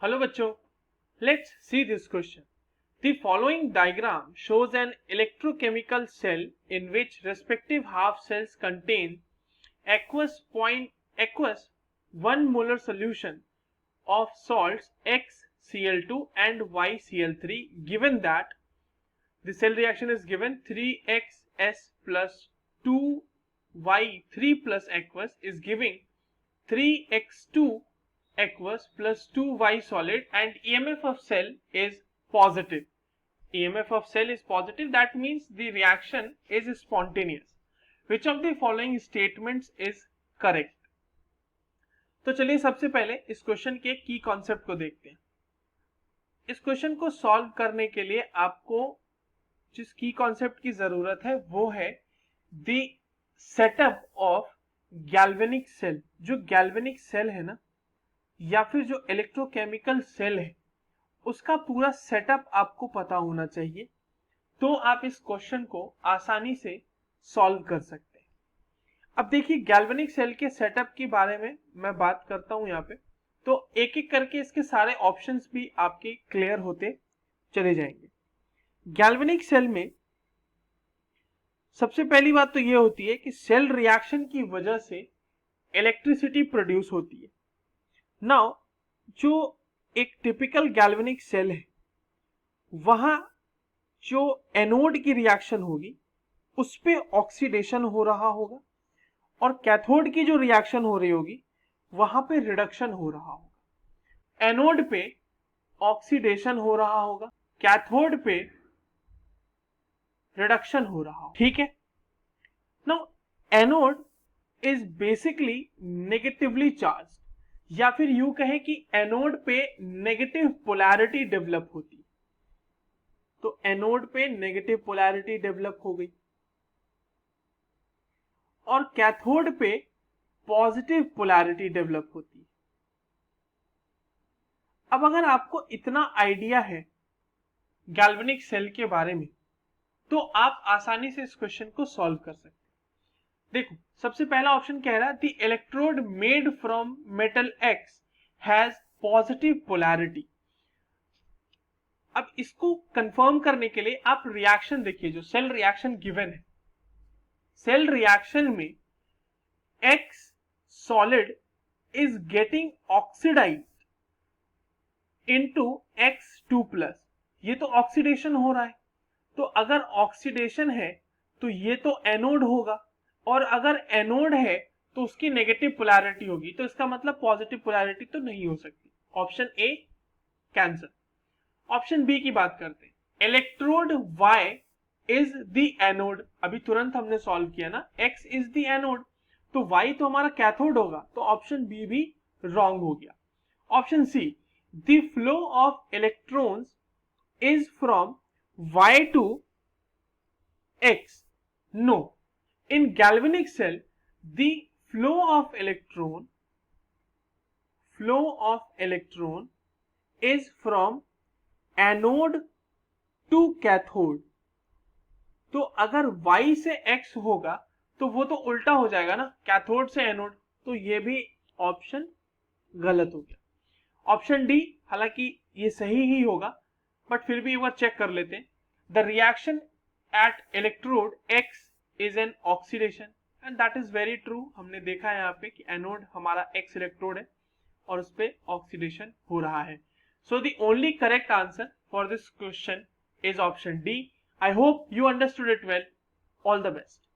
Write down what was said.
Hello bachcho, let's see this question. The following diagram shows an electrochemical cell in which respective half cells contain aqueous 1 molar solution of salts XCl2 and YCl3, given that the cell reaction is given 3XS plus 2Y3 plus aqueous is giving 3X2 aqueous plus 2Y solid, and EMF of cell is positive. EMF of cell is positive, that means the reaction is spontaneous. Which of the following statements is correct? तो चलिए सबसे पहले इस question के की concept को देखते हैं। इस क्वेश्चन को सॉल्व करने के लिए आपको जिस की कॉन्सेप्ट की जरूरत है वो है the setup of galvanic cell. जो गैल्वेनिक सेल है ना, या फिर जो इलेक्ट्रोकेमिकल सेल है, उसका पूरा सेटअप आपको पता होना चाहिए, तो आप इस क्वेश्चन को आसानी से सॉल्व कर सकते हैं। अब देखिए गैल्वेनिक सेल के सेटअप के बारे में मैं बात करता हूं यहाँ पे, तो एक एक करके इसके सारे ऑप्शंस भी आपके क्लियर होते चले जाएंगे। गैल्वेनिक सेल में सबसे पहली बात तो ये होती है कि सेल रिएक्शन की वजह से इलेक्ट्रिसिटी प्रोड्यूस होती है। नाउ जो एक टिपिकल गैल्वेनिक सेल है, वहां जो एनोड की रिएक्शन होगी उस पे ऑक्सीडेशन हो रहा होगा, और कैथोड की जो रिएक्शन हो रही होगी वहां पे रिडक्शन हो रहा होगा। एनोड पे ऑक्सीडेशन हो रहा होगा, कैथोड पे रिडक्शन हो रहा होगा, ठीक है। Now anode is basically negatively charge, या फिर यूं कहें कि एनोड पे नेगेटिव पोलैरिटी डेवलप होती है। तो एनोड पे नेगेटिव पोलैरिटी डेवलप हो गई और कैथोड पे पॉजिटिव पोलैरिटी डेवलप होती है। अब अगर आपको इतना आइडिया है गैल्वेनिक सेल के बारे में, तो आप आसानी से इस क्वेश्चन को सॉल्व कर सकते हैं। देखो सबसे पहला ऑप्शन कह रहा है the electrode made from metal x has positive polarity. अब इसको कंफर्म करने के लिए आप रिएक्शन देखिए, जो सेल रिएक्शन गिवन है, सेल रिएक्शन में X solid is getting oxidised into X2 plus. ये तो ऑक्सीडेशन हो रहा है, तो अगर ऑक्सीडेशन है तो ये तो एनोड होगा, और अगर एनोड है तो उसकी नेगेटिव पोलैरिटी होगी, तो इसका मतलब पॉजिटिव पोलैरिटी तो नहीं हो सकती। Option A cancel. Option B की बात करते हैं, electrode Y is the anode. अभी तुरंत हमने सॉल्व किया ना, X इज द एनोड, तो Y तो हमारा कैथोड होगा, तो ऑप्शन बी भी रॉन्ग हो गया। Option C, the flow of electrons is from Y to X। No, in galvanic cell the flow of electron is from anode to cathode। तो अगर Y से X होगा तो वो तो उल्टा हो जाएगा ना, कैथोड से एनोड, तो ये भी ऑप्शन गलत हो गया। ऑप्शन डी हालांकि ये सही ही होगा, बट फिर भी एक बार चेक कर लेते हैं। The reaction at electrode X is an oxidation, and that is very true। हमने देखा है यहाँ पे कि एनोड हमारा X इलेक्ट्रोड है और उस पे ऑक्सीडेशन हो रहा है। So the only correct answer for this question is option D। I hope you understood it well. All the best।